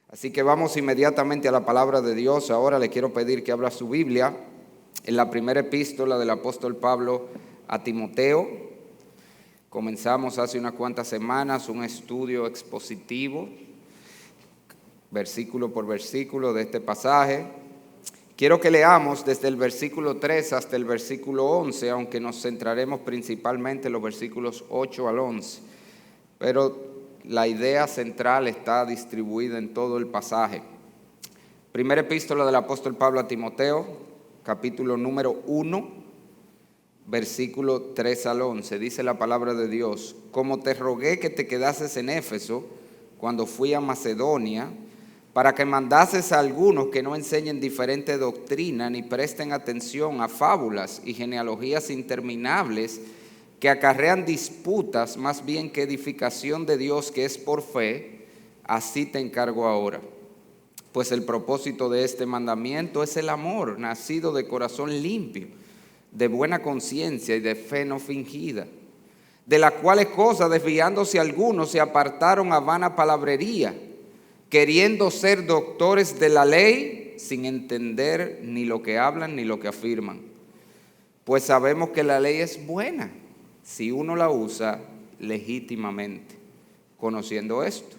Así que vamos inmediatamente a la palabra de Dios. Ahora le quiero pedir que abra su Biblia en la primera epístola del apóstol Pablo a Timoteo. Comenzamos hace unas cuantas semanas un estudio expositivo, versículo por versículo de este pasaje. Quiero que leamos desde el versículo 3 hasta el versículo 11, aunque nos centraremos principalmente en los versículos 8 al 11. Pero la idea central está distribuida en todo el pasaje. Primera epístola del apóstol Pablo a Timoteo, capítulo número 1, versículo 3 al 11. Dice la palabra de Dios: como te rogué que te quedases en Éfeso cuando fui a Macedonia, para que mandases a algunos que no enseñen diferente doctrina ni presten atención a fábulas y genealogías interminables que acarrean disputas más bien que edificación de Dios que es por fe, así te encargo ahora. Pues el propósito de este mandamiento es el amor, nacido de corazón limpio, de buena conciencia y de fe no fingida, de las cuales cosas desviándose algunos se apartaron a vana palabrería, queriendo ser doctores de la ley sin entender ni lo que hablan ni lo que afirman. Pues sabemos que la ley es buena si uno la usa legítimamente, conociendo esto,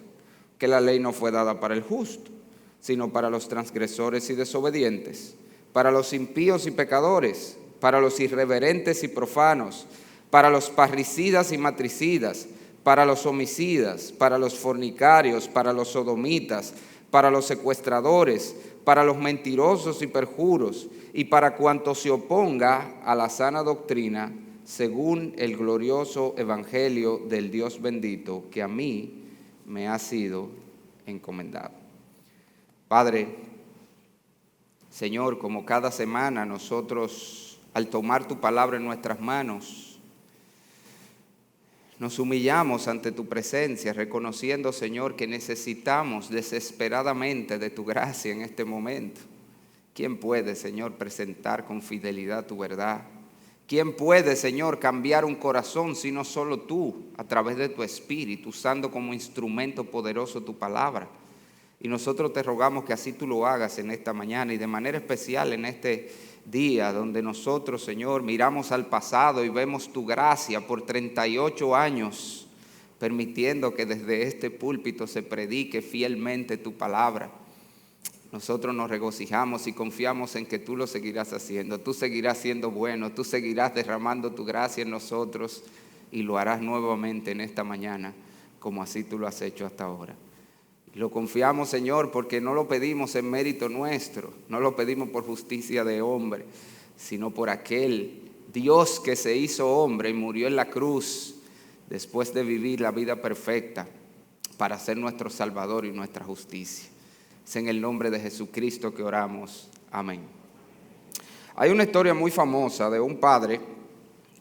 que la ley no fue dada para el justo, sino para los transgresores y desobedientes, para los impíos y pecadores, para los irreverentes y profanos, para los parricidas y matricidas, para los homicidas, para los fornicarios, para los sodomitas, para los secuestradores, para los mentirosos y perjuros, y para cuanto se oponga a la sana doctrina, según el glorioso evangelio del Dios bendito, que a mí me ha sido encomendado. Padre, Señor, como cada semana nosotros, al tomar tu palabra en nuestras manos, nos humillamos ante tu presencia, reconociendo, Señor, que necesitamos desesperadamente de tu gracia en este momento. ¿Quién puede, Señor, presentar con fidelidad tu verdad? ¿Quién puede, Señor, cambiar un corazón sino solo tú, a través de tu Espíritu, usando como instrumento poderoso tu palabra? Y nosotros te rogamos que así tú lo hagas en esta mañana y de manera especial en este día donde nosotros, Señor, miramos al pasado y vemos tu gracia por 38 años, permitiendo que desde este púlpito se predique fielmente tu palabra. Nosotros nos regocijamos y confiamos en que tú lo seguirás haciendo. Tú seguirás siendo bueno, tú seguirás derramando tu gracia en nosotros y lo harás nuevamente en esta mañana, como así tú lo has hecho hasta ahora. Y lo confiamos, Señor, porque no lo pedimos en mérito nuestro, no lo pedimos por justicia de hombre, sino por aquel Dios que se hizo hombre y murió en la cruz después de vivir la vida perfecta para ser nuestro Salvador y nuestra justicia. Es en el nombre de Jesucristo que oramos. Amén. Hay una historia muy famosa de un padre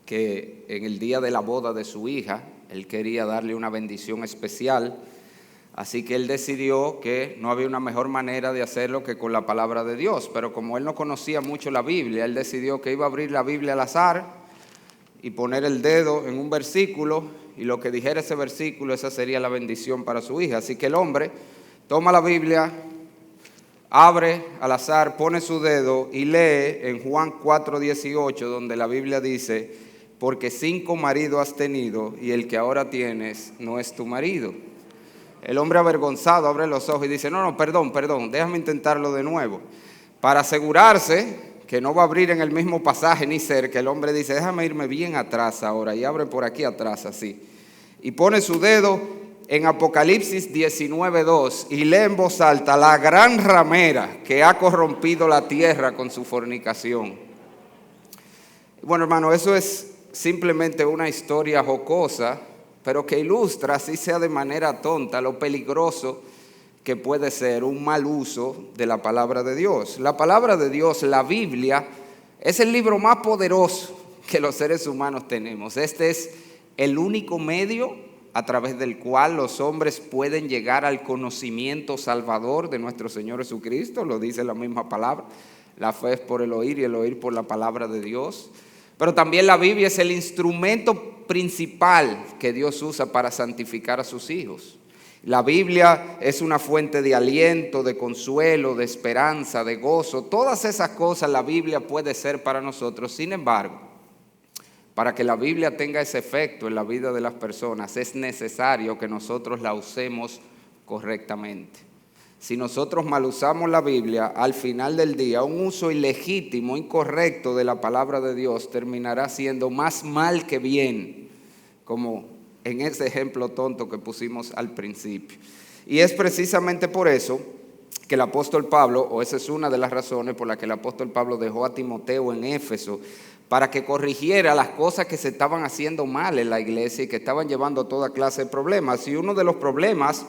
que en el día de la boda de su hija, él quería darle una bendición especial, así que él decidió que no había una mejor manera de hacerlo que con la palabra de Dios. Pero como él no conocía mucho la Biblia, él decidió que iba a abrir la Biblia al azar y poner el dedo en un versículo, y lo que dijera ese versículo, esa sería la bendición para su hija. Así que el hombre toma la Biblia, abre al azar, pone su dedo y lee en Juan 4:18, donde la Biblia dice: porque 5 maridos has tenido y el que ahora tienes no es tu marido. El hombre avergonzado abre los ojos y dice: no, perdón, déjame intentarlo de nuevo. Para asegurarse que no va a abrir en el mismo pasaje ni cerca, el hombre dice: déjame irme bien atrás ahora, y abre por aquí atrás así. Y pone su dedo en Apocalipsis 19:2 y lee en voz alta: la gran ramera que ha corrompido la tierra con su fornicación. Bueno, hermano, eso es simplemente una historia jocosa, pero que ilustra, así sea de manera tonta, lo peligroso que puede ser un mal uso de la palabra de Dios. La palabra de Dios, la Biblia, es el libro más poderoso que los seres humanos tenemos. Este es el único medio a través del cual los hombres pueden llegar al conocimiento salvador de nuestro Señor Jesucristo. Lo dice la misma palabra: la fe es por el oír y el oír por la palabra de Dios. Pero también la Biblia es el instrumento principal que Dios usa para santificar a sus hijos. La Biblia es una fuente de aliento, de consuelo, de esperanza, de gozo. Todas esas cosas la Biblia puede ser para nosotros. Sin embargo, para que la Biblia tenga ese efecto en la vida de las personas, es necesario que nosotros la usemos correctamente. Si nosotros mal usamos la Biblia, al final del día, un uso ilegítimo, incorrecto de la palabra de Dios terminará siendo más mal que bien, como en ese ejemplo tonto que pusimos al principio. Y es precisamente por eso que el apóstol Pablo, o esa es una de las razones por las que el apóstol Pablo dejó a Timoteo en Éfeso, para que corrigiera las cosas que se estaban haciendo mal en la iglesia y que estaban llevando a toda clase de problemas. Y uno de los problemas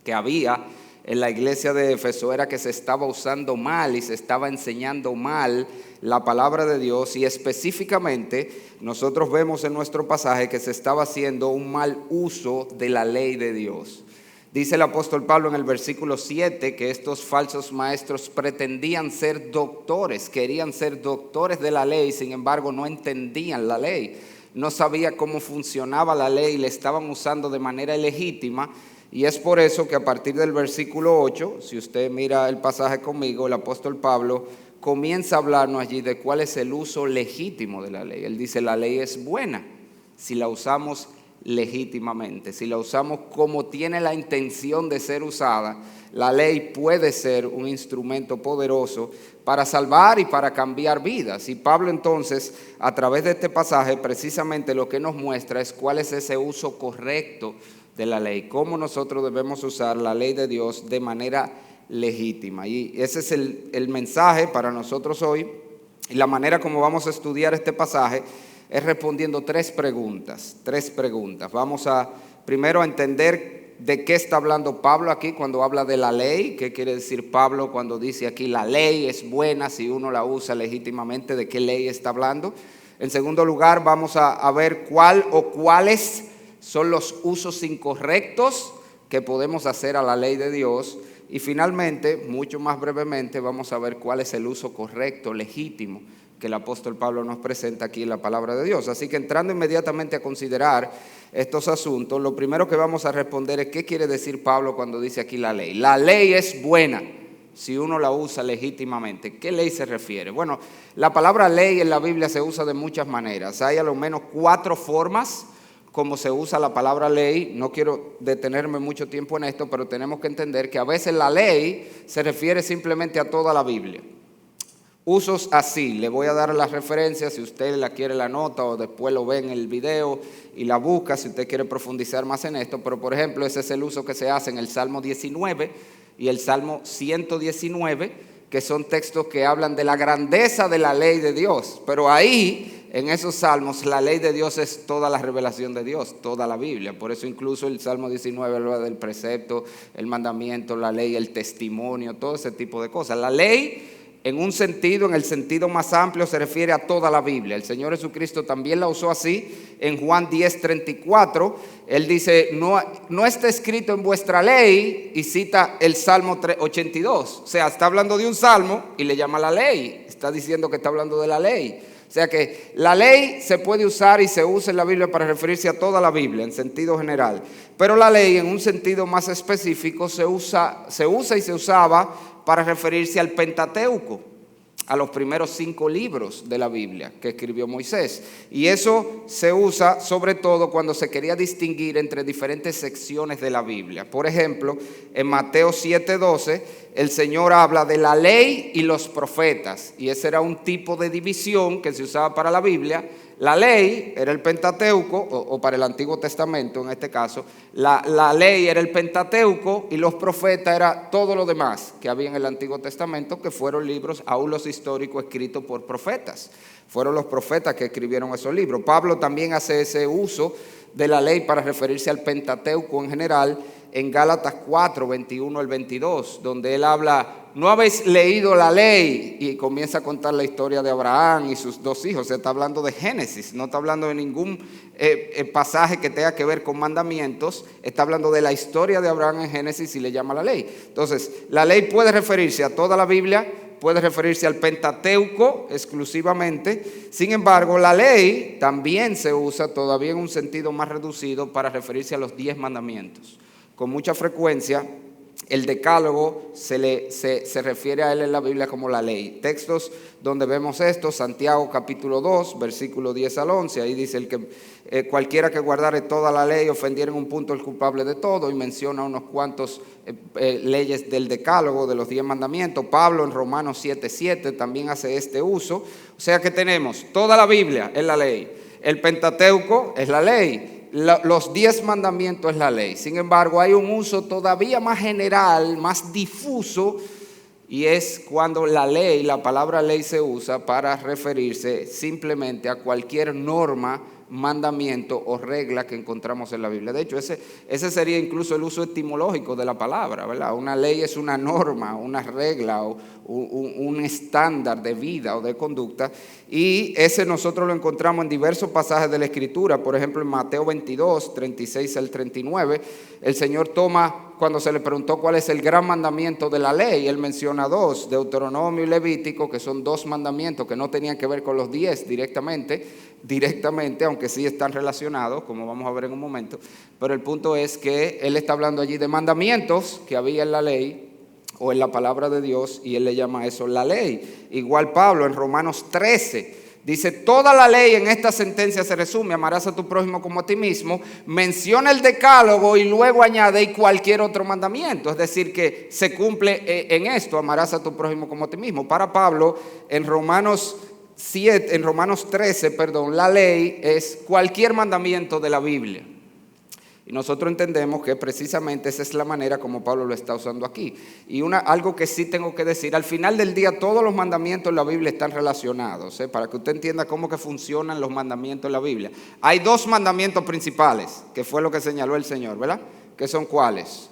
que había en la iglesia de Éfeso era que se estaba usando mal y se estaba enseñando mal la palabra de Dios, y específicamente nosotros vemos en nuestro pasaje que se estaba haciendo un mal uso de la ley de Dios. Dice el apóstol Pablo en el versículo 7 que estos falsos maestros pretendían ser doctores, querían ser doctores de la ley, sin embargo no entendían la ley, no sabían cómo funcionaba la ley, la estaban usando de manera ilegítima. Y es por eso que a partir del versículo 8, si usted mira el pasaje conmigo, el apóstol Pablo comienza a hablarnos allí de cuál es el uso legítimo de la ley. Él dice, la ley es buena si la usamos legítimamente, si la usamos como tiene la intención de ser usada. La ley puede ser un instrumento poderoso para salvar y para cambiar vidas. Y Pablo entonces, a través de este pasaje, precisamente lo que nos muestra es cuál es ese uso correcto de la ley, cómo nosotros debemos usar la ley de Dios de manera legítima. Y ese es el mensaje para nosotros hoy. Y la manera como vamos a estudiar este pasaje es respondiendo tres preguntas. Vamos primero a entender de qué está hablando Pablo aquí cuando habla de la ley. ¿Qué quiere decir Pablo cuando dice aquí la ley es buena si uno la usa legítimamente? ¿De qué ley está hablando? En segundo lugar, vamos a ver cuál o cuáles son los usos incorrectos que podemos hacer a la ley de Dios. Y finalmente, mucho más brevemente, vamos a ver cuál es el uso correcto, legítimo, que el apóstol Pablo nos presenta aquí en la palabra de Dios. Así que entrando inmediatamente a considerar estos asuntos, lo primero que vamos a responder es qué quiere decir Pablo cuando dice aquí la ley. La ley es buena si uno la usa legítimamente. ¿Qué ley se refiere? Bueno, la palabra ley en la Biblia se usa de muchas maneras. Hay a lo menos 4 formas como se usa la palabra ley. No quiero detenerme mucho tiempo en esto, pero tenemos que entender que a veces la ley se refiere simplemente a toda la Biblia. Usos así, le voy a dar las referencias, si usted la quiere la nota o después lo ve en el video y la busca, si usted quiere profundizar más en esto. Pero por ejemplo, ese es el uso que se hace en el Salmo 19 y el Salmo 119, que son textos que hablan de la grandeza de la ley de Dios. Pero ahí, en esos salmos, la ley de Dios es toda la revelación de Dios, toda la Biblia. Por eso incluso el Salmo 19 habla del precepto, el mandamiento, la ley, el testimonio, todo ese tipo de cosas. La ley, en un sentido, en el sentido más amplio, se refiere a toda la Biblia. El Señor Jesucristo también la usó así en Juan 10:34. Él dice, no está escrito en vuestra ley, y cita el Salmo 82. O sea, está hablando de un salmo y le llama la ley. Está diciendo que está hablando de la ley. O sea que la ley se puede usar y se usa en la Biblia para referirse a toda la Biblia en sentido general. Pero la ley en un sentido más específico se usa y se usaba para referirse al Pentateuco, a los primeros 5 libros de la Biblia que escribió Moisés. Y eso se usa sobre todo cuando se quería distinguir entre diferentes secciones de la Biblia. Por ejemplo, en Mateo 7:12, el Señor habla de la ley y los profetas. Y ese era un tipo de división que se usaba para la Biblia. La ley era el Pentateuco, o para el Antiguo Testamento en este caso. La ley era el Pentateuco y los profetas era todo lo demás que había en el Antiguo Testamento, que fueron libros, aún los históricos, escritos por profetas. Fueron los profetas que escribieron esos libros. Pablo también hace ese uso de la ley para referirse al Pentateuco en general en Gálatas 4:21 al 22, donde él habla, no habéis leído la ley, y comienza a contar la historia de Abraham y sus 2 hijos. Se está hablando de Génesis, no está hablando de ningún pasaje que tenga que ver con mandamientos. Está hablando de la historia de Abraham en Génesis y le llama la ley. Entonces, la ley puede referirse a toda la Biblia, puede referirse al Pentateuco exclusivamente. Sin embargo, la ley también se usa todavía en un sentido más reducido para referirse a los 10 mandamientos. con mucha frecuencia el decálogo se refiere a él en la Biblia como la ley. Textos donde vemos esto, Santiago capítulo 2, versículo 10 al 11, ahí dice el que cualquiera que guardare toda la ley ofendiera en un punto el culpable de todo, y menciona unos cuantos leyes del decálogo, de los 10 mandamientos. Pablo en Romanos 7:7 también hace este uso. O sea que tenemos toda la Biblia es la ley, el Pentateuco es la ley, los 10 mandamientos es la ley. Sin embargo, hay un uso todavía más general, más difuso, y es cuando la ley, la palabra ley, se usa para referirse simplemente a cualquier norma, mandamiento o regla que encontramos en la Biblia. De hecho, ese sería incluso el uso etimológico de la palabra, ¿verdad? Una ley es una norma, una regla o un estándar de vida o de conducta, y ese nosotros lo encontramos en diversos pasajes de la Escritura. Por ejemplo, en Mateo 22, 36 al 39, el Señor toma, cuando se le preguntó cuál es el gran mandamiento de la ley, él menciona 2, Deuteronomio y Levítico, que son 2 mandamientos que no tenían que ver con los 10 directamente, aunque sí están relacionados, como vamos a ver en un momento. Pero el punto es que él está hablando allí de mandamientos que había en la ley o en la palabra de Dios, y él le llama a eso la ley. Igual Pablo en Romanos 13 dice: toda la ley en esta sentencia se resume: amarás a tu prójimo como a ti mismo. Menciona el decálogo y luego añade: y cualquier otro mandamiento. Es decir, que se cumple en esto: amarás a tu prójimo como a ti mismo. Para Pablo, en Romanos 13, la ley es cualquier mandamiento de la Biblia. Y nosotros entendemos que precisamente esa es la manera como Pablo lo está usando aquí. Y algo que sí tengo que decir: al final del día todos los mandamientos en la Biblia están relacionados, para que usted entienda cómo que funcionan los mandamientos en la Biblia. Hay 2 mandamientos principales, que fue lo que señaló el Señor, ¿verdad? ¿Qué son cuáles?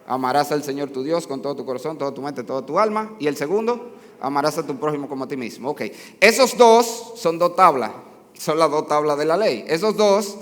Amarás al Señor tu Dios con todo tu corazón, toda tu mente, toda tu alma. Y el segundo, amarás a tu prójimo como a ti mismo. Ok, esos 2 son 2 tablas, son las 2 tablas de la ley. Esos 2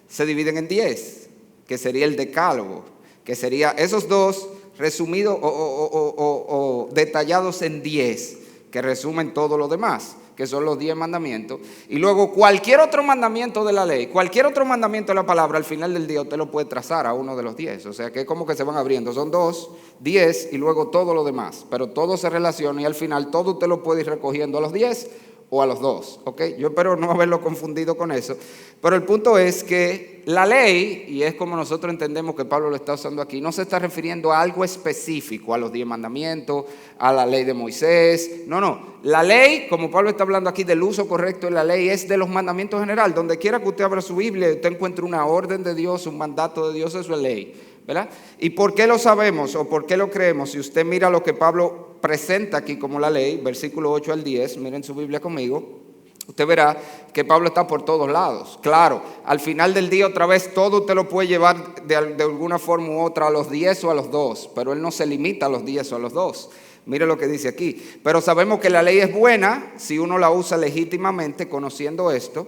se dividen en 10, que sería el decálogo, que sería esos 2 resumidos o detallados en 10, que resumen todo lo demás, que son los 10 mandamientos. Y luego cualquier otro mandamiento de la ley, cualquier otro mandamiento de la palabra, al final del día usted lo puede trazar a uno de los 10. O sea que es como que se van abriendo, son 2, 10 y luego todo lo demás, pero todo se relaciona y al final todo usted lo puede ir recogiendo a los 10 o a los 2, ¿ok? Yo espero no haberlo confundido con eso, pero el punto es que la ley, y es como nosotros entendemos que Pablo lo está usando aquí, no se está refiriendo a algo específico, a los 10 mandamientos, a la ley de Moisés, no, la ley, como Pablo está hablando aquí del uso correcto de la ley, es de los mandamientos general. Donde quiera que usted abra su Biblia y usted encuentre una orden de Dios, un mandato de Dios, eso es ley, ¿verdad? ¿Y por qué lo sabemos o por qué lo creemos? Si usted mira lo que Pablo presenta aquí como la ley, versículo 8 al 10, miren su Biblia conmigo, usted verá que Pablo está por todos lados. Claro, al final del día otra vez todo usted lo puede llevar de alguna forma u otra a los 10 o a los 2, pero él no se limita a los 10 o a los 2. Mire lo que dice aquí: pero sabemos que la ley es buena si uno la usa legítimamente, conociendo esto,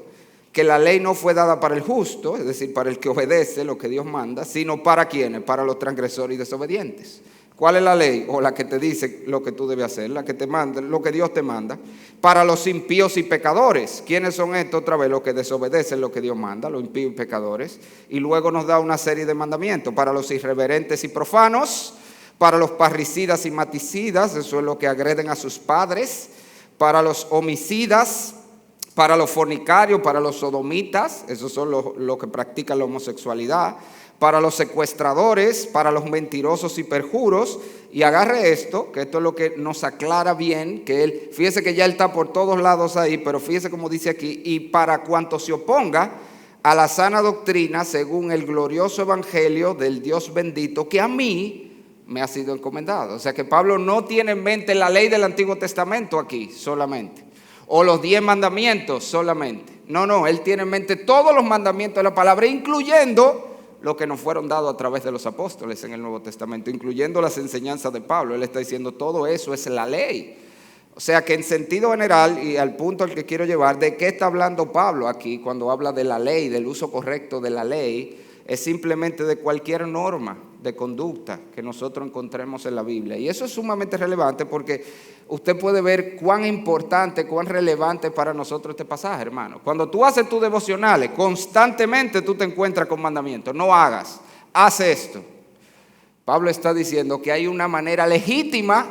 que la ley no fue dada para el justo, es decir, para el que obedece lo que Dios manda, sino para ¿quiénes? Para los transgresores y desobedientes. ¿Cuál es la ley? O la que te dice lo que tú debes hacer, la que te manda, lo que Dios te manda. Para los impíos y pecadores. ¿Quiénes son estos? Otra vez, los que desobedecen lo que Dios manda, los impíos y pecadores. Y luego nos da una serie de mandamientos: para los irreverentes y profanos, para los parricidas y maticidas, eso es lo que agreden a sus padres, para los homicidas, para los fornicarios, para los sodomitas, esos son los que practican la homosexualidad, para los secuestradores, para los mentirosos y perjuros. Y agarre esto, que esto es lo que nos aclara bien, que él, fíjese que ya él está por todos lados ahí, pero fíjese como dice aquí: y para cuanto se oponga a la sana doctrina según el glorioso evangelio del Dios bendito, que a mí me ha sido encomendado. O sea que Pablo no tiene en mente la ley del Antiguo Testamento aquí solamente, o los 10 mandamientos solamente. No, él tiene en mente todos los mandamientos de la palabra, incluyendo los que nos fueron dados a través de los apóstoles en el Nuevo Testamento, incluyendo las enseñanzas de Pablo. Él está diciendo todo eso es la ley. O sea que en sentido general, y al punto al que quiero llevar, ¿de qué está hablando Pablo aquí cuando habla de la ley, del uso correcto de la ley? Es simplemente de cualquier norma de conducta que nosotros encontremos en la Biblia. Y eso es sumamente relevante porque usted puede ver cuán importante, cuán relevante para nosotros este pasaje, hermano. Cuando tú haces tus devocionales, constantemente tú te encuentras con mandamientos. No hagas, haz esto. Pablo está diciendo que hay una manera legítima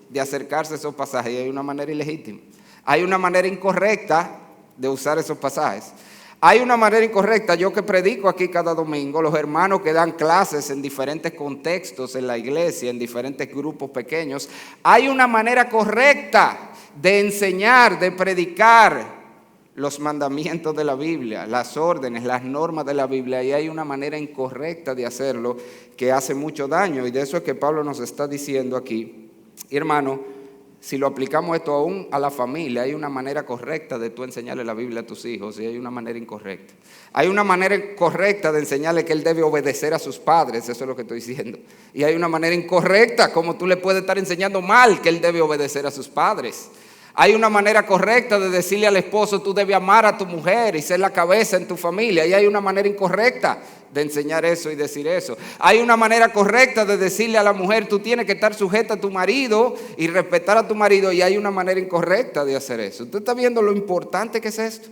de acercarse a esos pasajes y hay una manera ilegítima. Hay una manera incorrecta de usar esos pasajes. Hay una manera incorrecta. Yo que predico aquí cada domingo, los hermanos que dan clases en diferentes contextos en la iglesia, en diferentes grupos pequeños, hay una manera correcta de enseñar, de predicar los mandamientos de la Biblia, las órdenes, las normas de la Biblia, y hay una manera incorrecta de hacerlo que hace mucho daño, y de eso es que Pablo nos está diciendo aquí. Y hermano, si lo aplicamos esto aún a la familia, hay una manera correcta de tú enseñarle la Biblia a tus hijos y hay una manera incorrecta. Hay una manera correcta de enseñarle que él debe obedecer a sus padres, eso es lo que estoy diciendo. Y hay una manera incorrecta como tú le puedes estar enseñando mal que él debe obedecer a sus padres. Hay una manera correcta de decirle al esposo, tú debes amar a tu mujer y ser la cabeza en tu familia. Y hay una manera incorrecta de enseñar eso y decir eso. Hay una manera correcta de decirle a la mujer, tú tienes que estar sujeta a tu marido y respetar a tu marido. Y hay una manera incorrecta de hacer eso. ¿Usted está viendo lo importante que es esto?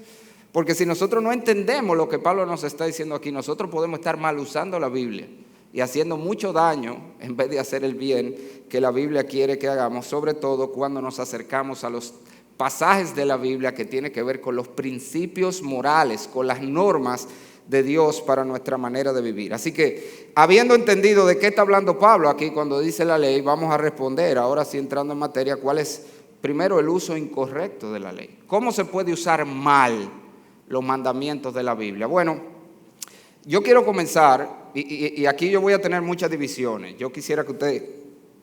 Porque si nosotros no entendemos lo que Pablo nos está diciendo aquí, nosotros podemos estar mal usando la Biblia y haciendo mucho daño en vez de hacer el bien que la Biblia quiere que hagamos, sobre todo cuando nos acercamos a los pasajes de la Biblia que tienen que ver con los principios morales, con las normas de Dios para nuestra manera de vivir. Así que, habiendo entendido de qué está hablando Pablo aquí cuando dice la ley, vamos a responder, ahora sí entrando en materia, cuál es primero el uso incorrecto de la ley. ¿Cómo se puede usar mal los mandamientos de la Biblia? Bueno, yo quiero comenzar, y aquí yo voy a tener muchas divisiones. Yo quisiera que usted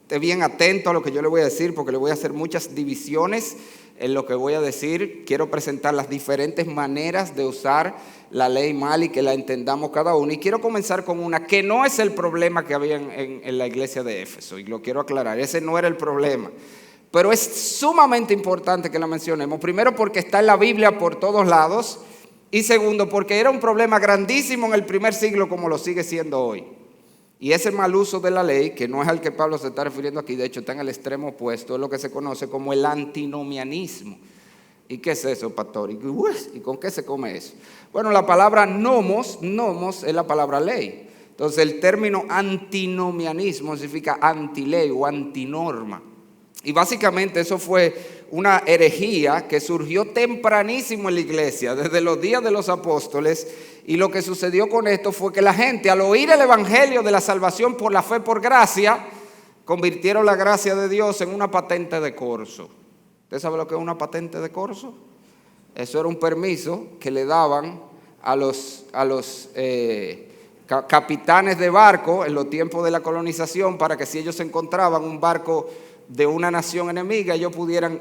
esté bien atento a lo que yo le voy a decir, porque le voy a hacer muchas divisiones en lo que voy a decir. Quiero presentar las diferentes maneras de usar la ley mal y que la entendamos cada uno. Y quiero comenzar con una que no es el problema que había en la iglesia de Éfeso, y lo quiero aclarar, ese no era el problema. Pero es sumamente importante que la mencionemos. Primero, porque está en la Biblia por todos lados. Y segundo, porque era un problema grandísimo en el primer siglo como lo sigue siendo hoy. Y ese mal uso de la ley, que no es al que Pablo se está refiriendo aquí, de hecho está en el extremo opuesto, es lo que se conoce como el antinomianismo. ¿Y qué es eso, pastor? ¿Y con qué se come eso? Bueno, la palabra nomos es la palabra ley. Entonces el término antinomianismo significa antiley o antinorma. Y básicamente eso fue una herejía que surgió tempranísimo en la iglesia, desde los días de los apóstoles, y lo que sucedió con esto fue que la gente, al oír el evangelio de la salvación por la fe por gracia, convirtieron la gracia de Dios en una patente de corso. ¿Usted sabe lo que es una patente de corso? Eso era un permiso que le daban a los capitanes de barco en los tiempos de la colonización, para que si ellos encontraban un barco de una nación enemiga, ellos pudieran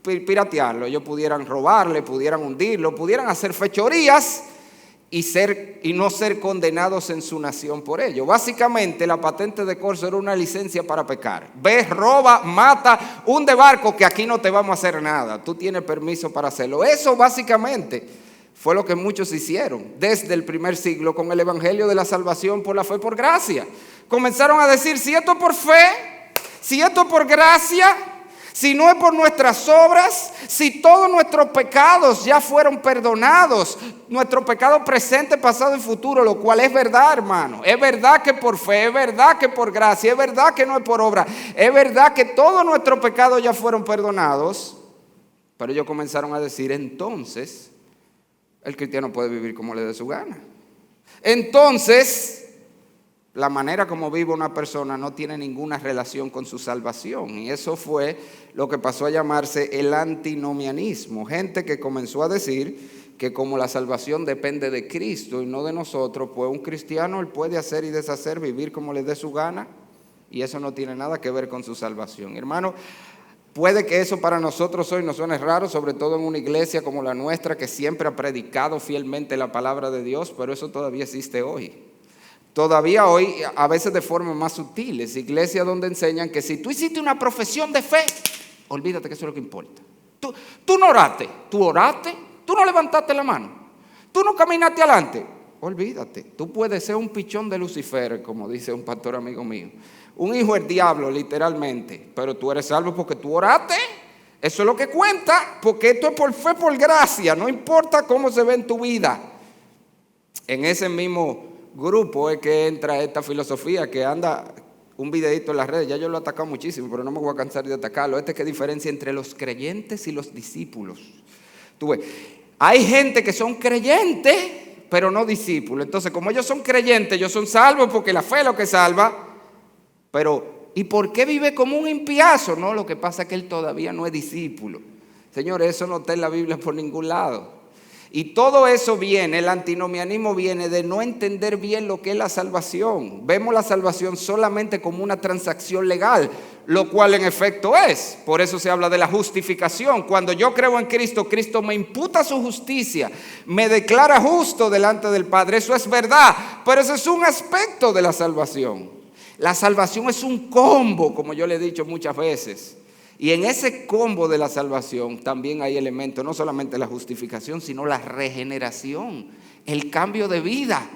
piratearlo, ellos pudieran robarle, pudieran hundirlo, pudieran hacer fechorías y no ser condenados en su nación por ello. Básicamente la patente de corso era una licencia para pecar. Ve, roba, mata, hunde barco, que aquí no te vamos a hacer nada, tú tienes permiso para hacerlo. Eso básicamente fue lo que muchos hicieron desde el primer siglo con el evangelio de la salvación por la fe por gracia. Comenzaron a decir, si esto es por fe, si esto es por gracia, si no es por nuestras obras, si todos nuestros pecados ya fueron perdonados, nuestro pecado presente, pasado y futuro, lo cual es verdad, hermano. Es verdad que por fe, es verdad que por gracia, es verdad que no es por obra, es verdad que todos nuestros pecados ya fueron perdonados. Pero ellos comenzaron a decir, entonces el cristiano puede vivir como le dé su gana. Entonces la manera como vive una persona no tiene ninguna relación con su salvación. Y eso fue lo que pasó a llamarse el antinomianismo. Gente que comenzó a decir que como la salvación depende de Cristo y no de nosotros, pues un cristiano él puede hacer y deshacer, vivir como le dé su gana, y eso no tiene nada que ver con su salvación. Hermano, puede que eso para nosotros hoy nos suene raro, sobre todo en una iglesia como la nuestra que siempre ha predicado fielmente la palabra de Dios, pero eso todavía existe hoy. Todavía hoy, a veces de forma más sutiles, iglesias donde enseñan que si tú hiciste una profesión de fe, olvídate que eso es lo que importa. Tú no oraste, tú oraste, tú no levantaste la mano, tú no caminaste adelante, olvídate. Tú puedes ser un pichón de Lucifer, como dice un pastor amigo mío, un hijo del diablo literalmente, pero tú eres salvo porque tú oraste. Eso es lo que cuenta, porque esto es por fe, por gracia, no importa cómo se ve en tu vida. En ese mismo grupo es que entra esta filosofía que anda un videito en las redes, ya yo lo he atacado muchísimo, pero no me voy a cansar de atacarlo. ¿Qué diferencia entre los creyentes y los discípulos? Tú ves, hay gente que son creyentes, pero no discípulos. Entonces, como ellos son creyentes, ellos son salvos porque la fe es lo que salva. Pero, ¿y por qué vive como un impiazo? No, lo que pasa es que él todavía no es discípulo. Señores, eso no está en la Biblia por ningún lado. Y todo eso viene, el antinomianismo viene de no entender bien lo que es la salvación. Vemos la salvación solamente como una transacción legal, lo cual en efecto es. Por eso se habla de la justificación. Cuando yo creo en Cristo, Cristo me imputa su justicia, me declara justo delante del Padre. Eso es verdad, pero eso es un aspecto de la salvación. La salvación es un combo, como yo le he dicho muchas veces. Y en ese combo de la salvación también hay elementos, no solamente la justificación, sino la regeneración, el cambio de vida.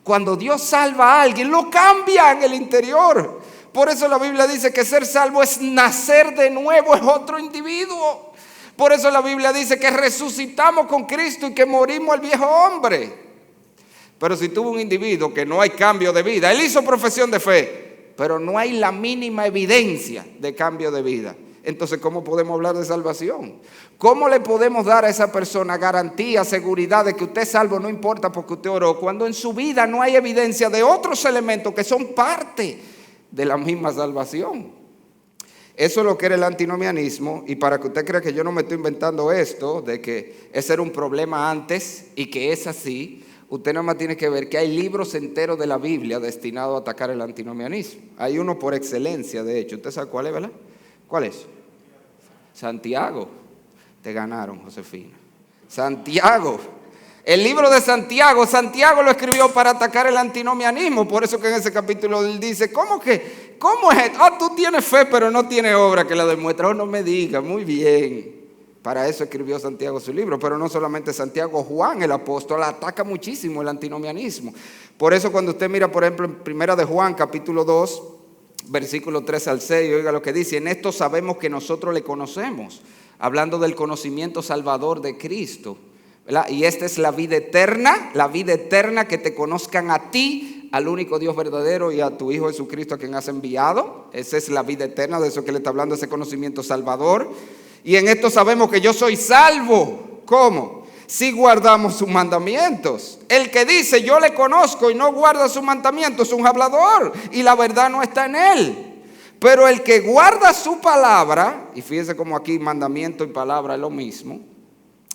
Cuando Dios salva a alguien, lo cambia en el interior. Por eso la Biblia dice que ser salvo es nacer de nuevo, es otro individuo. Por eso la Biblia dice que resucitamos con Cristo y que morimos al viejo hombre. Pero si tuvo un individuo que no hay cambio de vida, él hizo profesión de fe, pero no hay la mínima evidencia de cambio de vida. Entonces, ¿cómo podemos hablar de salvación? ¿Cómo le podemos dar a esa persona garantía, seguridad de que usted es salvo, no importa porque usted oró, cuando en su vida no hay evidencia de otros elementos que son parte de la misma salvación? Eso es lo que era el antinomianismo. Y para que usted crea que yo no me estoy inventando esto, de que ese era un problema antes y que es así, usted nada más tiene que ver que hay libros enteros de la Biblia destinados a atacar el antinomianismo. Hay uno por excelencia, de hecho. ¿Usted sabe cuál es, verdad? ¿Cuál es? Santiago. Te ganaron, Josefina. Santiago. El libro de Santiago. Santiago lo escribió para atacar el antinomianismo. Por eso que en ese capítulo él dice, ¿cómo es esto? Tú tienes fe pero no tienes obra que la demuestra. No me digas, muy bien. Para eso escribió Santiago su libro. Pero no solamente Santiago, Juan el apóstol ataca muchísimo el antinomianismo. Por eso cuando usted mira, por ejemplo, en Primera de Juan, capítulo 2, versículo 3 al 6, oiga lo que dice: en esto sabemos que nosotros le conocemos, hablando del conocimiento salvador de Cristo, ¿verdad? Y esta es la vida eterna que te conozcan a ti, al único Dios verdadero, y a tu Hijo Jesucristo a quien has enviado. Esa es la vida eterna, de eso que le está hablando, ese conocimiento salvador. Y en esto sabemos que yo soy salvo. ¿Cómo? Si guardamos sus mandamientos. El que dice yo le conozco y no guarda sus mandamientos es un hablador y la verdad no está en él. Pero el que guarda su palabra, y fíjese como aquí mandamiento y palabra es lo mismo,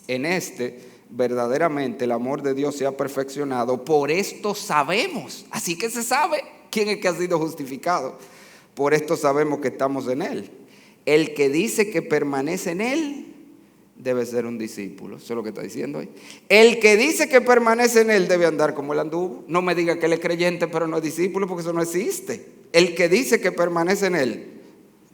en este verdaderamente el amor de Dios se ha perfeccionado. Por esto sabemos, así que se sabe quién es que ha sido justificado. Por esto sabemos que estamos en él. El que dice que permanece en él debe ser un discípulo. Eso es lo que está diciendo ahí. El que dice que permanece en él debe andar como él anduvo. No me diga que él es creyente pero no es discípulo, porque eso no existe. El que dice que permanece en él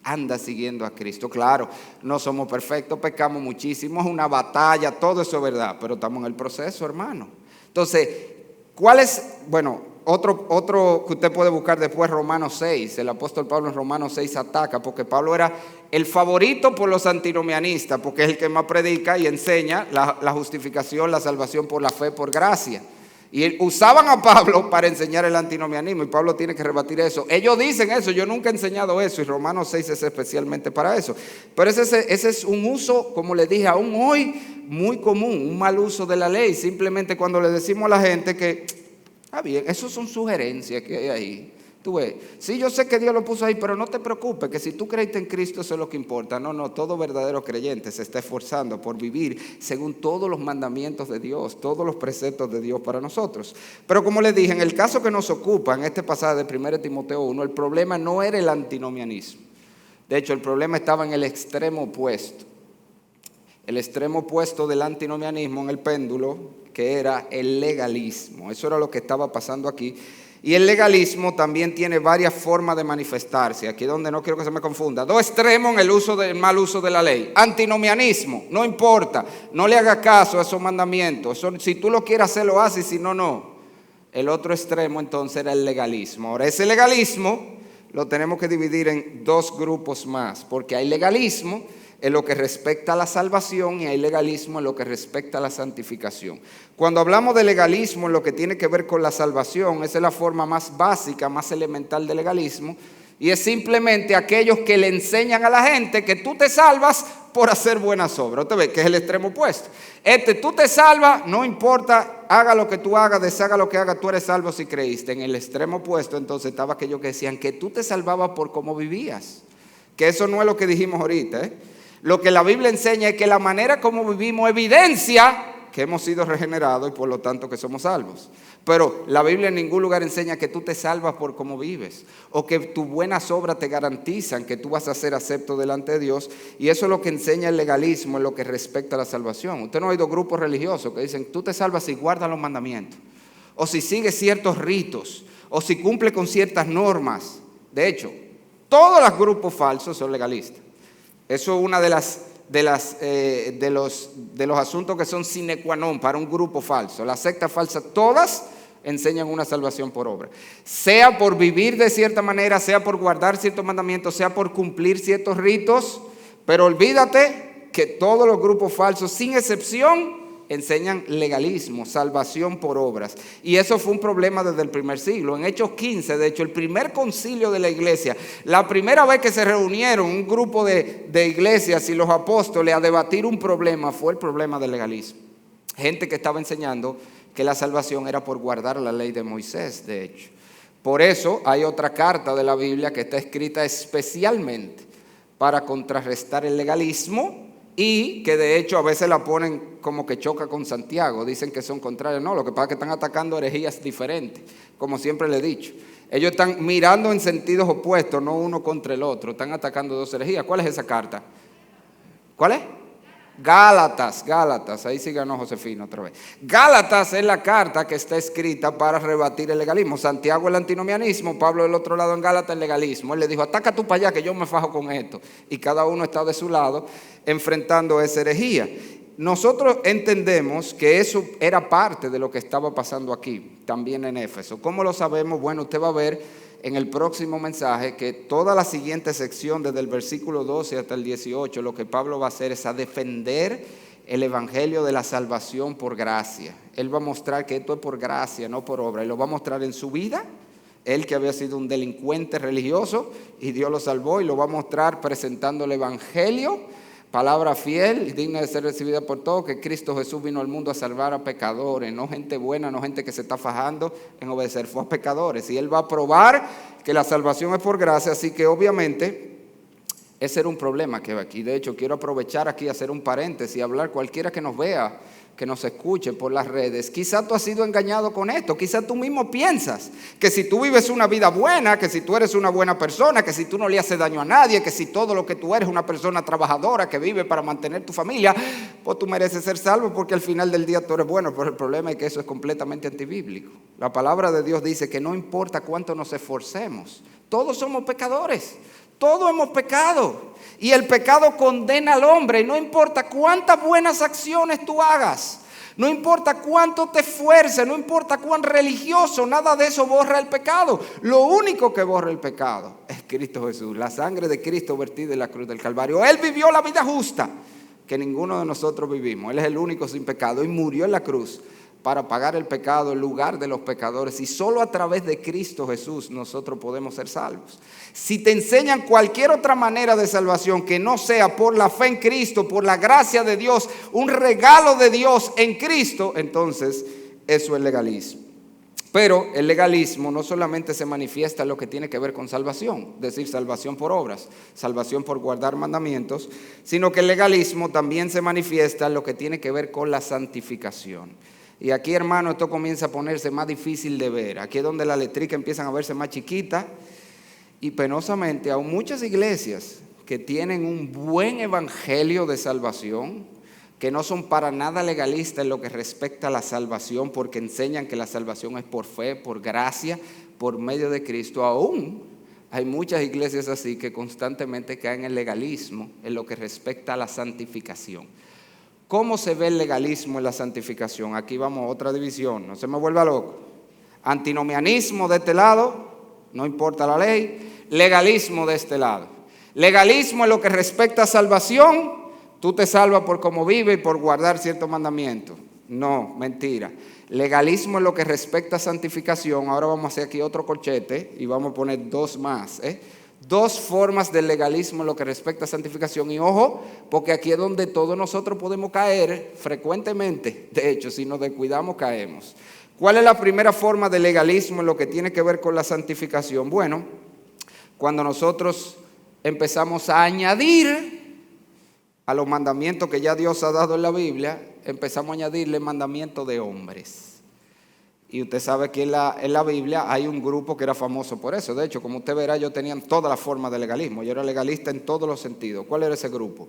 anda siguiendo a Cristo. Claro, no somos perfectos, pecamos muchísimo, es una batalla, todo eso es verdad, pero estamos en el proceso, hermano. Entonces, ¿cuál es? Bueno, otro que usted puede buscar después, Romanos 6. El apóstol Pablo en Romanos 6 ataca, porque Pablo era el favorito por los antinomianistas, porque es el que más predica y enseña la justificación, la salvación por la fe, por gracia. Y usaban a Pablo para enseñar el antinomianismo, y Pablo tiene que rebatir eso. Ellos dicen eso, yo nunca he enseñado eso, y Romanos 6 es especialmente para eso. Pero ese es un uso, como les dije, aún hoy muy común, un mal uso de la ley. Simplemente cuando le decimos a la gente que, bien, eso son sugerencias que hay ahí. Tú ves, sí, yo sé que Dios lo puso ahí, pero no te preocupes, que si tú creíste en Cristo, eso es lo que importa. No, todo verdadero creyente se está esforzando por vivir según todos los mandamientos de Dios, todos los preceptos de Dios para nosotros. Pero como les dije, en el caso que nos ocupa, en este pasaje de 1 Timoteo 1, el problema no era el antinomianismo. De hecho, el problema estaba en el extremo opuesto. El extremo opuesto del antinomianismo en el péndulo, que era el legalismo. Eso era lo que estaba pasando aquí. Y el legalismo también tiene varias formas de manifestarse. Aquí donde no quiero que se me confunda. Dos extremos en el mal uso de la ley. Antinomianismo, no importa, no le haga caso a esos mandamientos. Si tú lo quieres hacer, lo haces, y si no, no. El otro extremo entonces era el legalismo. Ahora, ese legalismo lo tenemos que dividir en dos grupos más, porque hay legalismo en lo que respecta a la salvación y hay legalismo en lo que respecta a la santificación. Cuando hablamos de legalismo en lo que tiene que ver con la salvación, esa es la forma más básica, más elemental de legalismo, Y es simplemente aquellos que le enseñan a la gente que tú te salvas por hacer buenas obras. Usted ve que es el extremo opuesto. Tú te salvas, no importa, haga lo que tú hagas, deshaga lo que hagas, tú eres salvo si creíste. En el extremo opuesto entonces estaba aquellos que decían que tú te salvabas por cómo vivías. Que eso no es lo que dijimos ahorita. Lo que la Biblia enseña es que la manera como vivimos evidencia que hemos sido regenerados y por lo tanto que somos salvos. Pero la Biblia en ningún lugar enseña que tú te salvas por cómo vives o que tus buenas obras te garantizan que tú vas a ser acepto delante de Dios, y eso es lo que enseña el legalismo en lo que respecta a la salvación. Usted no ha oído grupos religiosos que dicen tú te salvas si guardas los mandamientos o si sigues ciertos ritos o si cumples con ciertas normas. De hecho, todos los grupos falsos son legalistas. Eso es una de los asuntos que son sine qua non para un grupo falso. Las sectas falsas todas enseñan una salvación por obra, sea por vivir de cierta manera, sea por guardar ciertos mandamientos, sea por cumplir ciertos ritos. Pero olvídate que todos los grupos falsos, sin excepción, enseñan legalismo, salvación por obras. Y eso fue un problema desde el primer siglo. En Hechos 15, de hecho, el primer concilio de la iglesia, la primera vez que se reunieron un grupo de iglesias y los apóstoles a debatir un problema, fue el problema del legalismo. Gente que estaba enseñando que la salvación era por guardar la ley de Moisés, de hecho. Por eso hay otra carta de la Biblia que está escrita especialmente para contrarrestar el legalismo, y que de hecho a veces la ponen como que choca con Santiago, dicen que son contrarios. No, lo que pasa es que están atacando herejías diferentes, como siempre le he dicho. Ellos están mirando en sentidos opuestos, no uno contra el otro, están atacando dos herejías. ¿Cuál es esa carta? ¿Cuál es? Gálatas, ahí sí ganó Josefina otra vez. Gálatas es la carta que está escrita para rebatir el legalismo. Santiago el antinomianismo, Pablo del otro lado en Gálatas el legalismo. Él le dijo, ataca tú para allá que yo me fajo con esto. Y cada uno está de su lado enfrentando esa herejía. Nosotros entendemos que eso era parte de lo que estaba pasando aquí, también en Éfeso. ¿Cómo lo sabemos? Bueno, usted va a ver en el próximo mensaje que toda la siguiente sección, desde el versículo 12 hasta el 18, lo que Pablo va a hacer es a defender el evangelio de la salvación por gracia. Él va a mostrar que esto es por gracia, no por obra, y lo va a mostrar en su vida. Él que había sido un delincuente religioso y Dios lo salvó, y lo va a mostrar presentando el evangelio, palabra fiel y digna de ser recibida por todos, que Cristo Jesús vino al mundo a salvar a pecadores, no gente buena, no gente que se está fajando en obedecer, fue a pecadores. Y Él va a probar que la salvación es por gracia, así que obviamente ese era un problema que va aquí. De hecho, quiero aprovechar aquí, hacer un paréntesis y hablar cualquiera que nos vea, que nos escuche por las redes. Quizá tú has sido engañado con esto, quizá tú mismo piensas que si tú vives una vida buena, que si tú eres una buena persona, que si tú no le haces daño a nadie, que si todo lo que tú eres una persona trabajadora que vive para mantener tu familia, pues tú mereces ser salvo porque al final del día tú eres bueno. Pero el problema es que eso es completamente antibíblico. La palabra de Dios dice que no importa cuánto nos esforcemos, todos somos pecadores. Todos hemos pecado y el pecado condena al hombre, y no importa cuántas buenas acciones tú hagas, no importa cuánto te esfuerces, no importa cuán religioso, nada de eso borra el pecado. Lo único que borra el pecado es Cristo Jesús, la sangre de Cristo vertida en la cruz del Calvario. Él vivió la vida justa que ninguno de nosotros vivimos. Él es el único sin pecado y murió en la cruz para pagar el pecado en lugar de los pecadores, y solo a través de Cristo Jesús nosotros podemos ser salvos. Si te enseñan cualquier otra manera de salvación que no sea por la fe en Cristo, por la gracia de Dios, un regalo de Dios en Cristo, entonces eso es legalismo. Pero el legalismo no solamente se manifiesta en lo que tiene que ver con salvación, es decir, salvación por obras, salvación por guardar mandamientos, sino que el legalismo también se manifiesta en lo que tiene que ver con la santificación. Y aquí, hermano, esto comienza a ponerse más difícil de ver. Aquí es donde las letricas empiezan a verse más chiquitas. Y penosamente, aún muchas iglesias que tienen un buen evangelio de salvación, que no son para nada legalistas en lo que respecta a la salvación, porque enseñan que la salvación es por fe, por gracia, por medio de Cristo. Aún hay muchas iglesias así que constantemente caen en legalismo en lo que respecta a la santificación. ¿Cómo se ve el legalismo en la santificación? Aquí vamos a otra división, no se me vuelva loco. Antinomianismo de este lado, no importa la ley. Legalismo de este lado. Legalismo en lo que respecta a salvación, tú te salvas por cómo vives y por guardar ciertos mandamientos. No, mentira. Legalismo en lo que respecta a santificación, ahora vamos a hacer aquí otro corchete y vamos a poner dos más. Dos formas del legalismo en lo que respecta a santificación. Y ojo, porque aquí es donde todos nosotros podemos caer frecuentemente. De hecho, si nos descuidamos, caemos. ¿Cuál es la primera forma de legalismo en lo que tiene que ver con la santificación? Bueno, cuando nosotros empezamos a añadir a los mandamientos que ya Dios ha dado en la Biblia, empezamos a añadirle mandamientos de hombres. Y usted sabe que en la Biblia hay un grupo que era famoso por eso. De hecho, como usted verá, ellos tenían toda la forma de legalismo. Yo era legalista en todos los sentidos. ¿Cuál era ese grupo?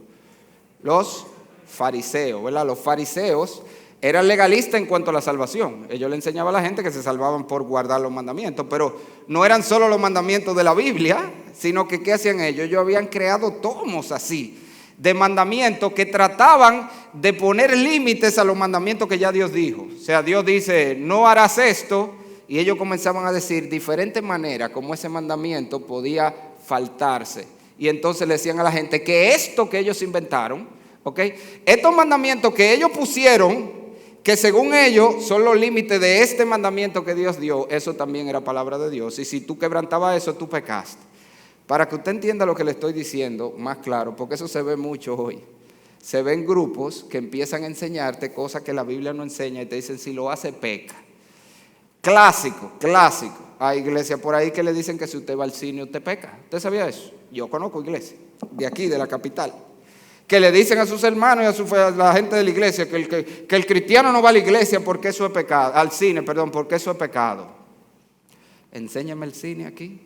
Los fariseos, ¿verdad? Los fariseos eran legalistas en cuanto a la salvación. Ellos le enseñaban a la gente que se salvaban por guardar los mandamientos. Pero no eran solo los mandamientos de la Biblia, sino que ¿qué hacían ellos? Ellos habían creado tomos así de mandamientos que trataban de poner límites a los mandamientos que ya Dios dijo. O sea, Dios dice, no harás esto, y ellos comenzaban a decir diferentes maneras como ese mandamiento podía faltarse. Y entonces le decían a la gente que esto que ellos inventaron, ¿ok? Estos mandamientos que ellos pusieron, que según ellos son los límites de este mandamiento que Dios dio, eso también era palabra de Dios. Y si tú quebrantabas eso, tú pecaste. Para que usted entienda lo que le estoy diciendo más claro, porque eso se ve mucho hoy. Se ven grupos que empiezan a enseñarte cosas que la Biblia no enseña y te dicen, si lo hace, peca. Clásico. Hay iglesias por ahí que le dicen que si usted va al cine, usted peca. ¿Usted sabía eso? Yo conozco iglesias de aquí, de la capital, que le dicen a sus hermanos y a la gente de la iglesia que el cristiano no va a la iglesia porque eso es pecado, al cine, perdón, porque eso es pecado. Enséñame el cine aquí.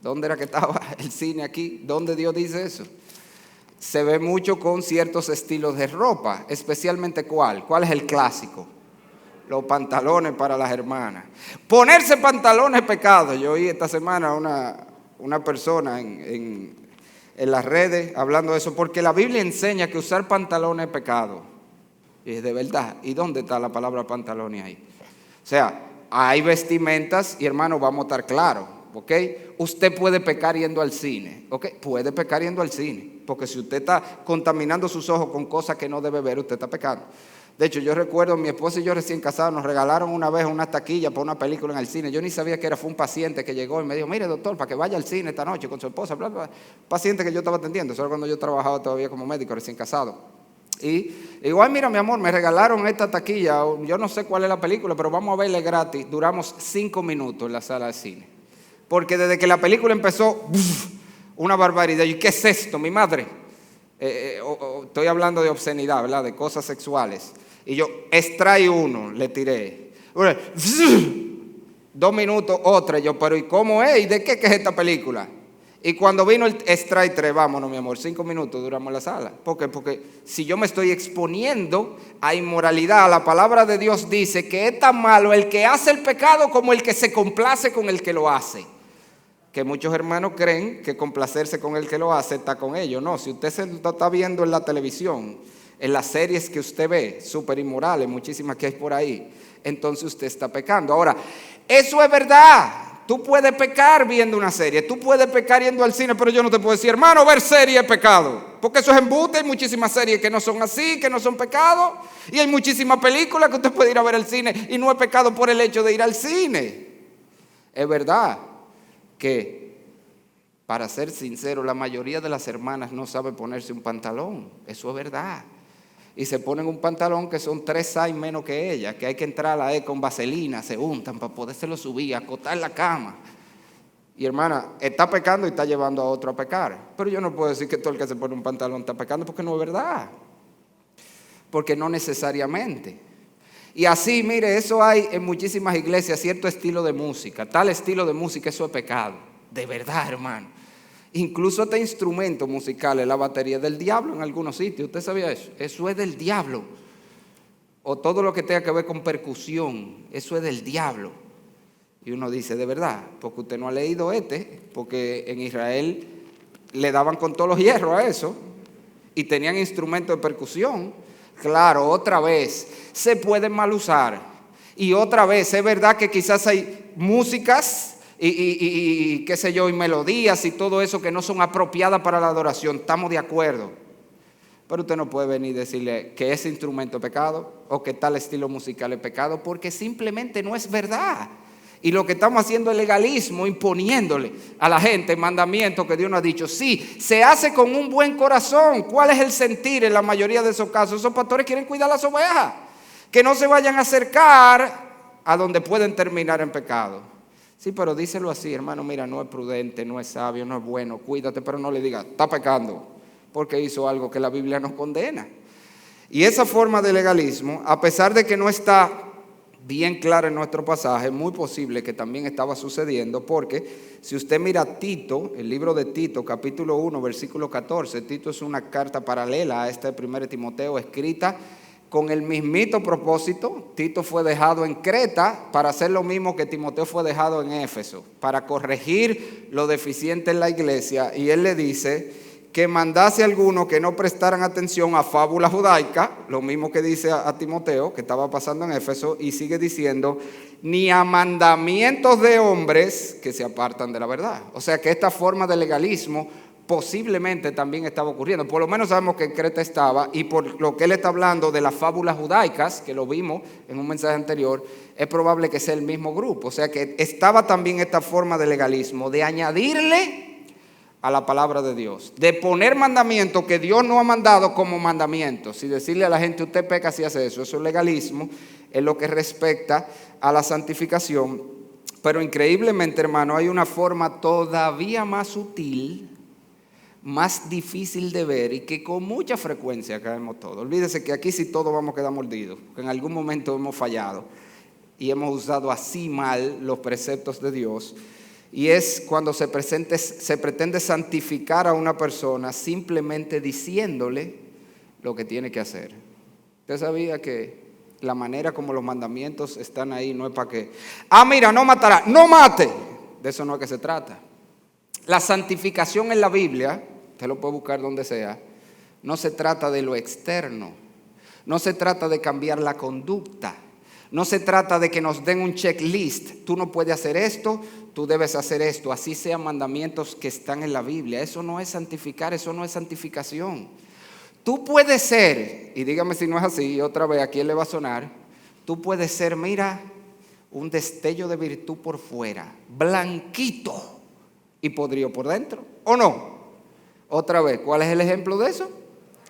¿Dónde era que estaba el cine aquí? ¿Dónde Dios dice eso? Se ve mucho con ciertos estilos de ropa, especialmente ¿cuál? ¿Cuál es el clásico? Los pantalones para las hermanas. Ponerse pantalones es pecado. Yo oí esta semana una persona en las redes hablando de eso, porque la Biblia enseña que usar pantalones es pecado. Y es de verdad. ¿Y dónde está la palabra pantalones ahí? O sea, hay vestimentas y hermano, vamos a estar claros. ¿Ok? Usted puede pecar yendo al cine, ¿ok? Puede pecar yendo al cine, porque si usted está contaminando sus ojos con cosas que no debe ver, usted está pecando. De hecho, yo recuerdo, mi esposa y yo recién casados, nos regalaron una vez una taquilla para una película en el cine. Yo ni sabía que era, fue un paciente que llegó y me dijo, mire doctor, para que vaya al cine esta noche con su esposa, bla, bla. Paciente que yo estaba atendiendo, eso era cuando yo trabajaba todavía como médico, recién casado. Y digo, ay mira mi amor, me regalaron esta taquilla, yo no sé cuál es la película, pero vamos a verla gratis. Duramos 5 minutos en la sala de cine. Porque desde que la película empezó, una barbaridad. ¿Y qué es esto, mi madre? Estoy hablando de obscenidad, ¿verdad? De cosas sexuales. Y yo, extrae uno, le tiré. 2 minutos, otra. Y yo, pero ¿y cómo es? ¿Y de qué es esta película? Y cuando vino el extrae 3, vámonos, mi amor, 5 minutos duramos en la sala. ¿Por qué? Porque si yo me estoy exponiendo a inmoralidad, la palabra de Dios dice que es tan malo el que hace el pecado como el que se complace con el que lo hace. Que muchos hermanos creen que complacerse con el que lo hace está con ellos. No, si usted se lo está viendo en la televisión, en las series que usted ve, súper inmorales, muchísimas que hay por ahí, entonces usted está pecando. Ahora, eso es verdad. Tú puedes pecar viendo una serie, tú puedes pecar yendo al cine, pero yo no te puedo decir, hermano, ver serie es pecado. Porque eso es embuste, hay muchísimas series que no son así, que no son pecado. Y hay muchísimas películas que usted puede ir a ver al cine y no es pecado por el hecho de ir al cine. Es verdad que, para ser sincero, la mayoría de las hermanas no sabe ponerse un pantalón. Eso es verdad. Y se ponen un pantalón que son 3 size menos que ella, que hay que entrar a la con vaselina, se untan para podérselo subir, acostar en la cama. Y hermana, está pecando y está llevando a otro a pecar. Pero yo no puedo decir que todo el que se pone un pantalón está pecando, porque no es verdad. Porque no necesariamente. Y así, mire, eso hay en muchísimas iglesias, cierto estilo de música. Tal estilo de música, eso es pecado. De verdad, hermano. Incluso este instrumento musical es la batería del diablo en algunos sitios. ¿Usted sabía eso? Eso es del diablo. O todo lo que tenga que ver con percusión, eso es del diablo. Y uno dice, de verdad, porque usted no ha leído porque en Israel le daban con todos los hierros a eso y tenían instrumentos de percusión. Claro, otra vez, se pueden mal usar. Y otra vez, es verdad que quizás hay músicas y qué sé yo, y melodías y todo eso que no son apropiadas para la adoración. Estamos de acuerdo. Pero usted no puede venir y decirle que ese instrumento es pecado o que tal estilo musical es pecado, porque simplemente no es verdad. Y lo que estamos haciendo es legalismo, imponiéndole a la gente mandamientos que Dios nos ha dicho. Sí, se hace con un buen corazón. ¿Cuál es el sentir en la mayoría de esos casos? Esos pastores quieren cuidar las ovejas, que no se vayan a acercar a donde pueden terminar en pecado. Sí, pero díselo así, hermano, mira, no es prudente, no es sabio, no es bueno, cuídate, pero no le digas, está pecando, porque hizo algo que la Biblia nos condena. Y esa forma de legalismo, a pesar de que no está bien clara en nuestro pasaje, es muy posible que también estaba sucediendo, porque si usted mira Tito, el libro de Tito, capítulo 1, versículo 14, Tito es una carta paralela a esta de 1 Timoteo, escrita con el mismito propósito. Tito fue dejado en Creta para hacer lo mismo que Timoteo fue dejado en Éfeso, para corregir lo deficiente en la iglesia, y él le dice que mandase a algunos que no prestaran atención a fábula judaica, lo mismo que dice a Timoteo, que estaba pasando en Éfeso, y sigue diciendo, ni a mandamientos de hombres que se apartan de la verdad. O sea que esta forma de legalismo posiblemente también estaba ocurriendo. Por lo menos sabemos que en Creta estaba, y por lo que él está hablando de las fábulas judaicas, que lo vimos en un mensaje anterior, es probable que sea el mismo grupo. O sea que estaba también esta forma de legalismo, de añadirle a la palabra de Dios, de poner mandamientos que Dios no ha mandado como mandamientos, y decirle a la gente, usted peca si hace eso. Eso es legalismo en lo que respecta a la santificación. Pero increíblemente, hermano, hay una forma todavía más sutil, más difícil de ver, y que con mucha frecuencia caemos todos. Olvídese que aquí sí todos vamos a quedar mordidos, que en algún momento hemos fallado y hemos usado así mal los preceptos de Dios. Y es cuando se pretende santificar a una persona simplemente diciéndole lo que tiene que hacer. ¿Usted sabía que la manera como los mandamientos están ahí no es para que, mira, no matará, no mate? De eso no es que se trata. La santificación en la Biblia, usted lo puede buscar donde sea, no se trata de lo externo, no se trata de cambiar la conducta, no se trata de que nos den un checklist. Tú no puedes hacer esto, tú debes hacer esto. Así sean mandamientos que están en la Biblia. Eso no es santificar, eso no es santificación. Tú puedes ser, y dígame si no es así, otra vez, ¿a quién le va a sonar? Tú puedes ser, mira, un destello de virtud por fuera, blanquito y podrido por dentro, ¿o no? Otra vez, ¿cuál es el ejemplo de eso?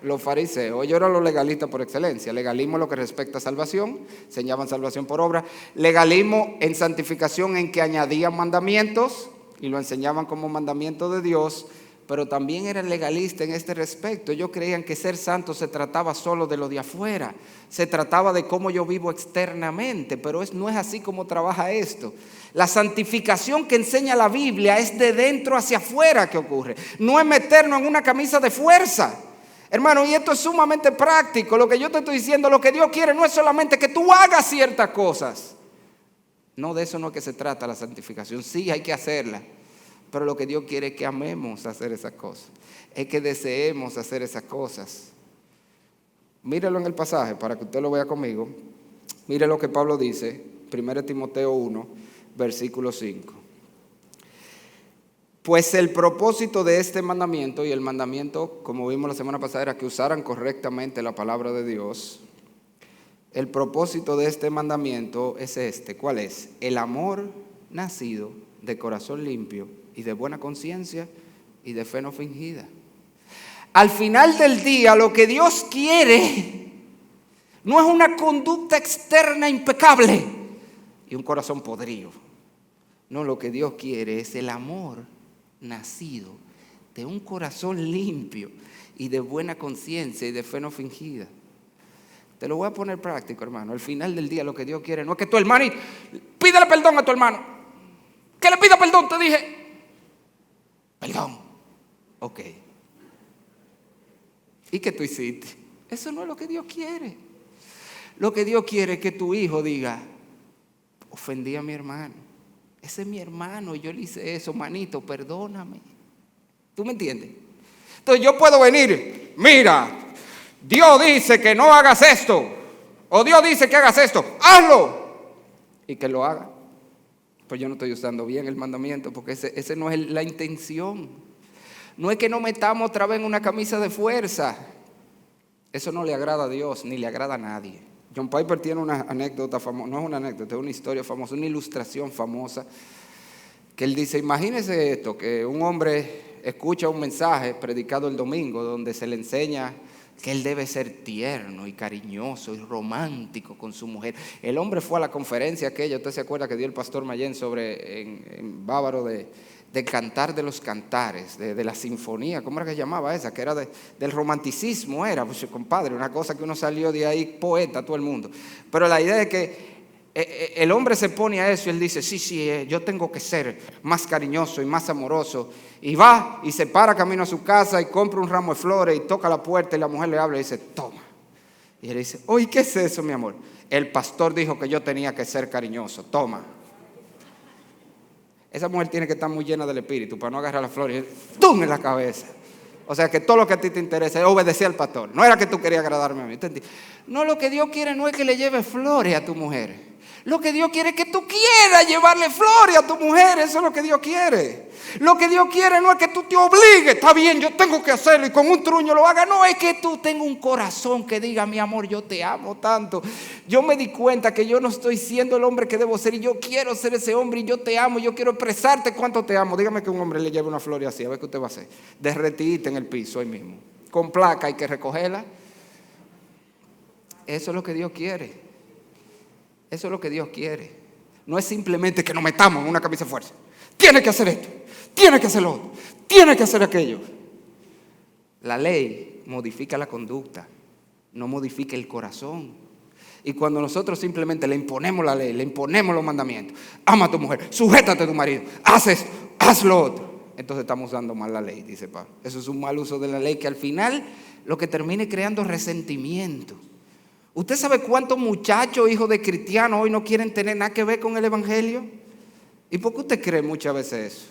Los fariseos. Ellos eran los legalistas por excelencia. Legalismo en lo que respecta a salvación, enseñaban salvación por obra. Legalismo en santificación, en que añadían mandamientos y lo enseñaban como mandamiento de Dios, pero también eran legalistas en este respecto. Ellos creían que ser santo se trataba solo de lo de afuera, se trataba de cómo yo vivo externamente, pero no es así como trabaja esto. La santificación que enseña la Biblia es de dentro hacia afuera que ocurre, no es meternos en una camisa de fuerza. Hermano, y esto es sumamente práctico. Lo que yo te estoy diciendo, lo que Dios quiere no es solamente que tú hagas ciertas cosas. No, de eso no es que se trata la santificación. Sí, hay que hacerla. Pero lo que Dios quiere es que amemos hacer esas cosas. Es que deseemos hacer esas cosas. Mírelo en el pasaje para que usted lo vea conmigo. Mire lo que Pablo dice, 1 Timoteo 1, versículo 5. Pues el propósito de este mandamiento, y el mandamiento, como vimos la semana pasada, era que usaran correctamente la palabra de Dios. El propósito de este mandamiento es este. ¿Cuál es? El amor nacido de corazón limpio y de buena conciencia y de fe no fingida. Al final del día, lo que Dios quiere no es una conducta externa impecable y un corazón podrido. No, lo que Dios quiere es el amor nacido de un corazón limpio y de buena conciencia y de fe no fingida. Te lo voy a poner práctico, hermano. Al final del día lo que Dios quiere no es que tu hermano, pídele perdón a tu hermano. Que le pida perdón, te dije. Perdón. Ok. ¿Y qué tú hiciste? Eso no es lo que Dios quiere. Lo que Dios quiere es que tu hijo diga, ofendí a mi hermano. Ese es mi hermano, yo le hice eso, manito, perdóname. ¿Tú me entiendes? Entonces yo puedo venir, mira, Dios dice que no hagas esto, o Dios dice que hagas esto, hazlo, y que lo haga. Pues yo no estoy usando bien el mandamiento, porque ese no es la intención. No es que nos metamos otra vez en una camisa de fuerza. Eso no le agrada a Dios, ni le agrada a nadie. John Piper tiene una anécdota famosa, no es una anécdota, es una historia famosa, una ilustración famosa, que él dice, imagínese esto, que un hombre escucha un mensaje predicado el domingo donde se le enseña que él debe ser tierno y cariñoso y romántico con su mujer. El hombre fue a la conferencia aquella, usted se acuerda que dio el pastor Mayén sobre, en Bávaro, de cantar de los cantares, de la sinfonía, ¿cómo era que llamaba esa? Que era del romanticismo, era, pues, compadre, una cosa que uno salió de ahí poeta, todo el mundo. Pero la idea es que el hombre se pone a eso y él dice, sí, yo tengo que ser más cariñoso y más amoroso. Y va y se para camino a su casa y compra un ramo de flores y toca la puerta y la mujer le habla y dice, toma. Y él dice, oye, ¿qué es eso, mi amor? El pastor dijo que yo tenía que ser cariñoso, toma. Esa mujer tiene que estar muy llena del espíritu para no agarrar las flores y ¡tum! En la cabeza. O sea que todo lo que a ti te interesa es obedecer al pastor. No era que tú querías agradarme a mí. ¿Entendí? No, lo que Dios quiere no es que le lleves flores a tu mujer. Lo que Dios quiere es que tú quieras llevarle flores a tu mujer. Eso es lo que Dios quiere. Lo que Dios quiere no es que tú te obligues. Está bien, yo tengo que hacerlo y con un truño lo haga. No, es que tú tengas un corazón que diga, mi amor, yo te amo tanto. Yo me di cuenta que yo no estoy siendo el hombre que debo ser y yo quiero ser ese hombre y yo te amo. Yo quiero expresarte cuánto te amo. Dígame que un hombre le lleve una flor así. A ver qué usted va a hacer. Derretidita en el piso ahí mismo. Con placa hay que recogerla. Eso es lo que Dios quiere. Eso es lo que Dios quiere. No es simplemente que nos metamos en una camisa de fuerza. Tiene que hacer esto, tiene que hacer lo otro, tiene que hacer aquello. La ley modifica la conducta, no modifica el corazón. Y cuando nosotros simplemente le imponemos la ley, le imponemos los mandamientos, ama a tu mujer, sujétate a tu marido, haz esto, haz lo otro, entonces estamos usando mal la ley, dice Pablo. Eso es un mal uso de la ley que al final lo que termina es creando resentimiento. ¿Usted sabe cuántos muchachos, hijos de cristianos, hoy no quieren tener nada que ver con el evangelio? ¿Y por qué usted cree muchas veces eso?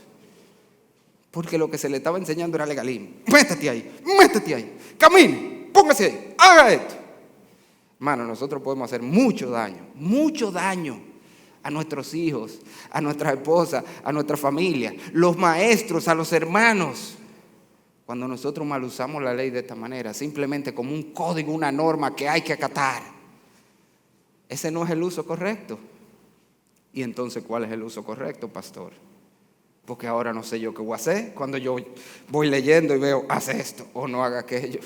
Porque lo que se le estaba enseñando era legalismo. Métete ahí, camine, póngase ahí, haga esto. Hermano, nosotros podemos hacer mucho daño a nuestros hijos, a nuestras esposas, a nuestra familia, los maestros, a los hermanos. Cuando nosotros mal usamos la ley de esta manera, simplemente como un código, una norma que hay que acatar. Ese no es el uso correcto. Y entonces, ¿cuál es el uso correcto, pastor? Porque ahora no sé yo qué voy a hacer cuando yo voy leyendo y veo, haz esto o no haga aquello.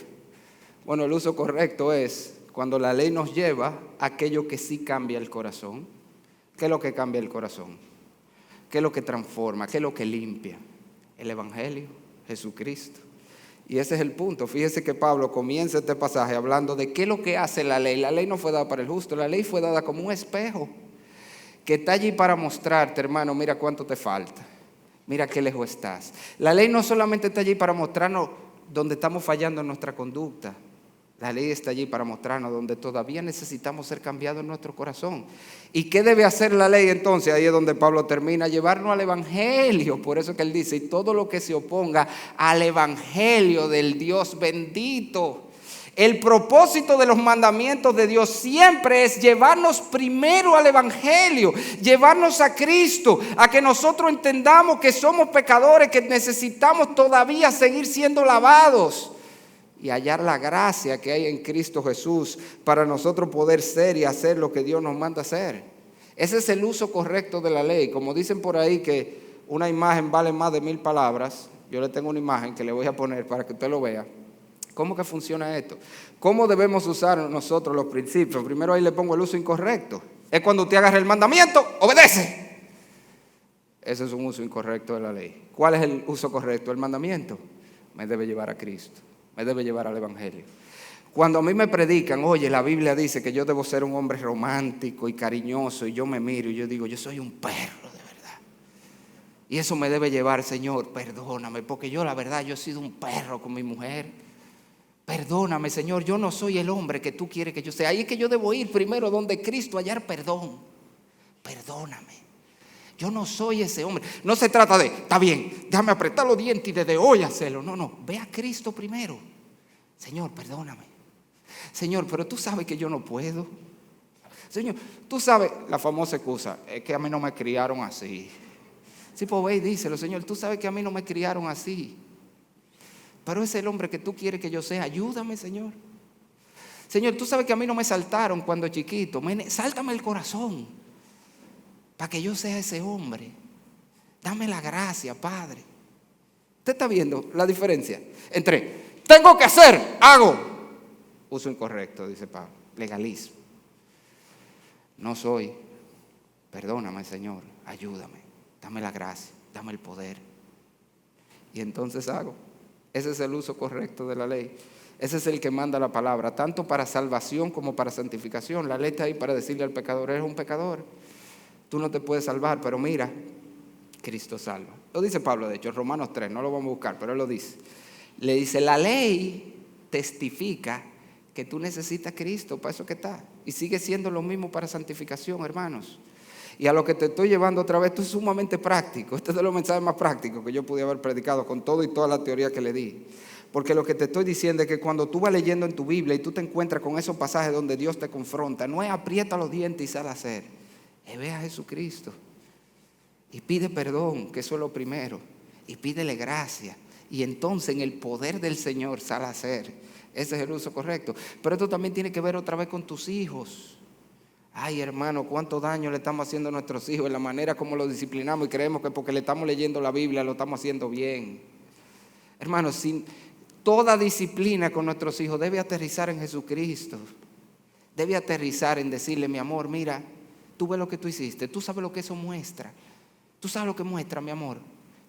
Bueno, el uso correcto es cuando la ley nos lleva a aquello que sí cambia el corazón. ¿Qué es lo que cambia el corazón? ¿Qué es lo que transforma? ¿Qué es lo que limpia? El evangelio, Jesucristo. Y ese es el punto. Fíjese que Pablo comienza este pasaje hablando de qué es lo que hace la ley. La ley no fue dada para el justo, la ley fue dada como un espejo que está allí para mostrarte, hermano, mira cuánto te falta, mira qué lejos estás. La ley no solamente está allí para mostrarnos donde estamos fallando en nuestra conducta. La ley está allí para mostrarnos donde todavía necesitamos ser cambiados en nuestro corazón. ¿Y qué debe hacer la ley entonces? Ahí es donde Pablo termina, llevarnos al evangelio. Por eso que él dice, y todo lo que se oponga al evangelio del Dios bendito. El propósito de los mandamientos de Dios siempre es llevarnos primero al evangelio, llevarnos a Cristo, a que nosotros entendamos que somos pecadores, que necesitamos todavía seguir siendo lavados. Y hallar la gracia que hay en Cristo Jesús para nosotros poder ser y hacer lo que Dios nos manda hacer. Ese es el uso correcto de la ley. Como dicen por ahí que una imagen vale más de 1000 palabras, yo le tengo una imagen que le voy a poner para que usted lo vea. ¿Cómo que funciona esto? ¿Cómo debemos usar nosotros los principios? Primero ahí le pongo el uso incorrecto. Es cuando usted agarra el mandamiento, obedece. Ese es un uso incorrecto de la ley. ¿Cuál es el uso correcto? El mandamiento me debe llevar a Cristo. Me debe llevar al evangelio. Cuando a mí me predican, oye, la Biblia dice que yo debo ser un hombre romántico y cariñoso, y yo me miro y yo digo, yo soy un perro de verdad. Y eso me debe llevar, Señor, perdóname, porque yo la verdad, yo he sido un perro con mi mujer. Perdóname, Señor, yo no soy el hombre que tú quieres que yo sea. Ahí es que yo debo ir primero donde Cristo, hallar perdón. Perdóname. Yo no soy ese hombre. No se trata de, está bien, déjame apretar los dientes y desde hoy hacerlo. No, ve a Cristo primero. Señor, perdóname. Señor, pero tú sabes que yo no puedo. Señor, tú sabes la famosa excusa, es que a mí no me criaron así. Sí, pues ve y díselo, Señor, tú sabes que a mí no me criaron así. Pero es el hombre que tú quieres que yo sea. Ayúdame, Señor. Señor, tú sabes que a mí no me saltaron cuando chiquito. Sáltame el corazón para que yo sea ese hombre. Dame la gracia, Padre. ¿Usted está viendo la diferencia entre tengo que hacer, hago? Uso incorrecto, dice Pablo. Legalismo. No soy. Perdóname, Señor. Ayúdame. Dame la gracia. Dame el poder. Y entonces hago. Ese es el uso correcto de la ley. Ese es el que manda la palabra, tanto para salvación como para santificación. La ley está ahí para decirle al pecador, eres un pecador. Tú no te puedes salvar, pero mira, Cristo salva. Lo dice Pablo, de hecho, en Romanos 3, no lo vamos a buscar, pero él lo dice. Le dice, la ley testifica que tú necesitas a Cristo, para eso que está. Y sigue siendo lo mismo para santificación, hermanos. Y a lo que te estoy llevando otra vez, esto es sumamente práctico. Este es de los mensajes más prácticos que yo pude haber predicado con todo y toda la teoría que le di. Porque lo que te estoy diciendo es que cuando tú vas leyendo en tu Biblia y tú te encuentras con esos pasajes donde Dios te confronta, no es aprieta los dientes y sal a hacer. Es ve a Jesucristo y pide perdón, que eso es lo primero. Y pídele gracia. Y entonces en el poder del Señor sal a hacer. Ese es el uso correcto. Pero esto también tiene que ver otra vez con tus hijos. Ay, hermano, cuánto daño le estamos haciendo a nuestros hijos en la manera como los disciplinamos y creemos que porque le estamos leyendo la Biblia lo estamos haciendo bien. Hermano, toda disciplina con nuestros hijos debe aterrizar en Jesucristo. Debe aterrizar en decirle, mi amor, mira, tú ves lo que tú hiciste, tú sabes lo que eso muestra. Tú sabes lo que muestra, mi amor,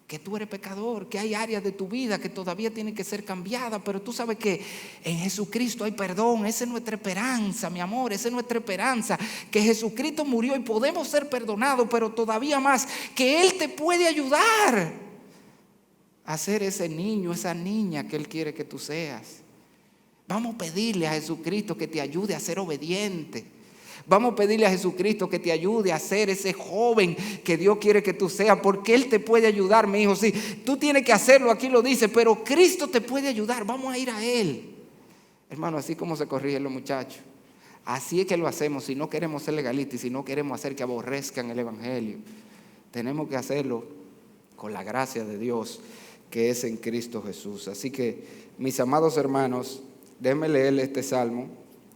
que tú eres pecador, que hay áreas de tu vida que todavía tienen que ser cambiadas, pero tú sabes que en Jesucristo hay perdón. Esa es nuestra esperanza, mi amor, esa es nuestra esperanza, que Jesucristo murió y podemos ser perdonados, pero todavía más, que Él te puede ayudar a ser ese niño, esa niña que Él quiere que tú seas. Vamos a pedirle a Jesucristo que te ayude a ser obediente. Vamos a pedirle a Jesucristo que te ayude a ser ese joven que Dios quiere que tú seas, porque Él te puede ayudar, mi hijo. Sí, tú tienes que hacerlo, aquí lo dice, pero Cristo te puede ayudar. Vamos a ir a Él. Hermano, así como se corrigen los muchachos. Así es que lo hacemos si no queremos ser legalistas y si no queremos hacer que aborrezcan el Evangelio. Tenemos que hacerlo con la gracia de Dios que es en Cristo Jesús. Así que, mis amados hermanos, déjenme leerle este salmo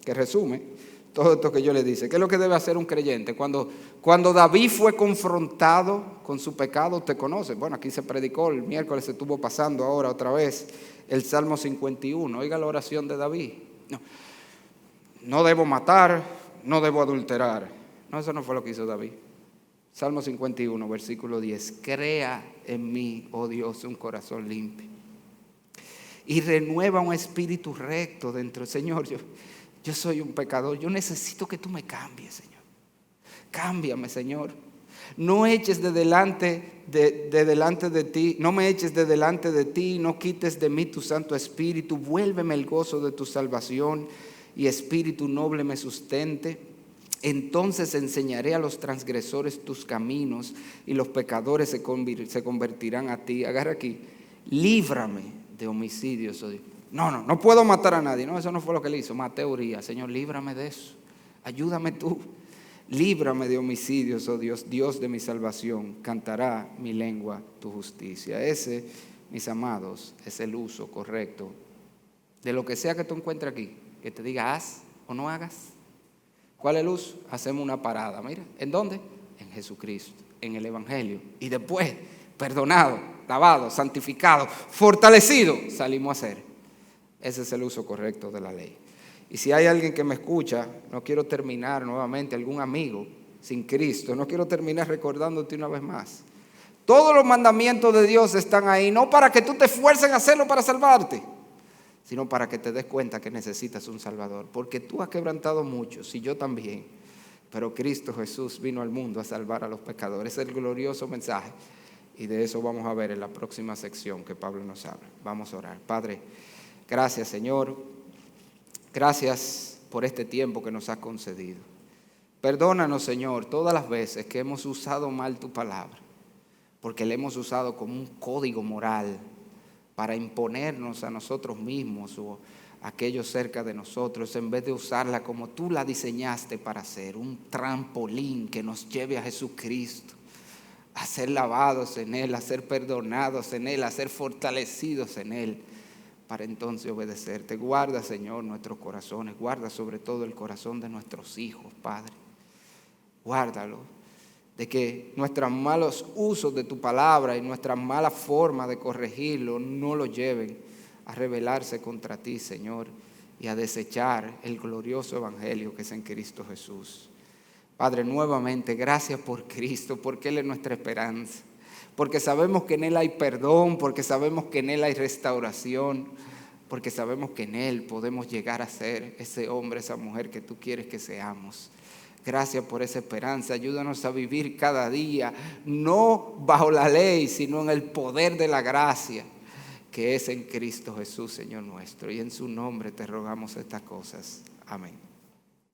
que resume todo esto que yo le dice. ¿Qué es lo que debe hacer un creyente? Cuando David fue confrontado con su pecado, usted conoce. Bueno, aquí se predicó, el miércoles se estuvo pasando ahora otra vez el Salmo 51. Oiga la oración de David. No debo matar, no debo adulterar. No, eso no fue lo que hizo David. Salmo 51, versículo 10. Crea en mí, oh Dios, un corazón limpio. Y renueva un espíritu recto dentro. Señor, yo soy un pecador, yo necesito que tú me cambies, Señor. Cámbiame, Señor. No eches de delante de ti, no me eches de delante de ti, no quites de mí tu Santo Espíritu. Vuélveme el gozo de tu salvación y espíritu noble me sustente. Entonces enseñaré a los transgresores tus caminos y los pecadores se convertirán a ti. Agarra aquí, líbrame de homicidios, oh Dios. No puedo matar a nadie. No, eso no fue lo que le hizo. Maté a Urías. Señor, líbrame de eso. Ayúdame tú. Líbrame de homicidios, oh Dios, Dios de mi salvación. Cantará mi lengua tu justicia. Ese, mis amados, es el uso correcto de lo que sea que tú encuentres aquí. Que te diga haz o no hagas. ¿Cuál es el uso? Hacemos una parada. Mira, ¿en dónde? En Jesucristo, en el Evangelio. Y después, perdonado, lavado, santificado, fortalecido, salimos a hacer. Ese es el uso correcto de la ley. Y si hay alguien que me escucha, no quiero terminar nuevamente, algún amigo sin Cristo, no quiero terminar recordándote una vez más. Todos los mandamientos de Dios están ahí, no para que tú te esfuerces en hacerlo para salvarte, sino para que te des cuenta que necesitas un Salvador. Porque tú has quebrantado muchos, y yo también. Pero Cristo Jesús vino al mundo a salvar a los pecadores. Es el glorioso mensaje. Y de eso vamos a ver en la próxima sección que Pablo nos habla. Vamos a orar. Padre, gracias, Señor. Gracias por este tiempo que nos has concedido. Perdónanos, Señor, todas las veces que hemos usado mal tu palabra, porque la hemos usado como un código moral para imponernos a nosotros mismos o a aquellos cerca de nosotros, en vez de usarla como tú la diseñaste para ser, un trampolín que nos lleve a Jesucristo, a ser lavados en Él, a ser perdonados en Él, a ser fortalecidos en Él, para entonces obedecerte. Guarda, Señor, nuestros corazones, guarda sobre todo el corazón de nuestros hijos, Padre. Guárdalo, de que nuestros malos usos de tu palabra y nuestras malas formas de corregirlo no lo lleven a rebelarse contra ti, Señor, y a desechar el glorioso evangelio que es en Cristo Jesús. Padre, nuevamente, gracias por Cristo, porque Él es nuestra esperanza. Porque sabemos que en Él hay perdón, porque sabemos que en Él hay restauración, porque sabemos que en Él podemos llegar a ser ese hombre, esa mujer que tú quieres que seamos. Gracias por esa esperanza. Ayúdanos a vivir cada día, no bajo la ley, sino en el poder de la gracia, que es en Cristo Jesús, Señor nuestro. Y en su nombre te rogamos estas cosas. Amén.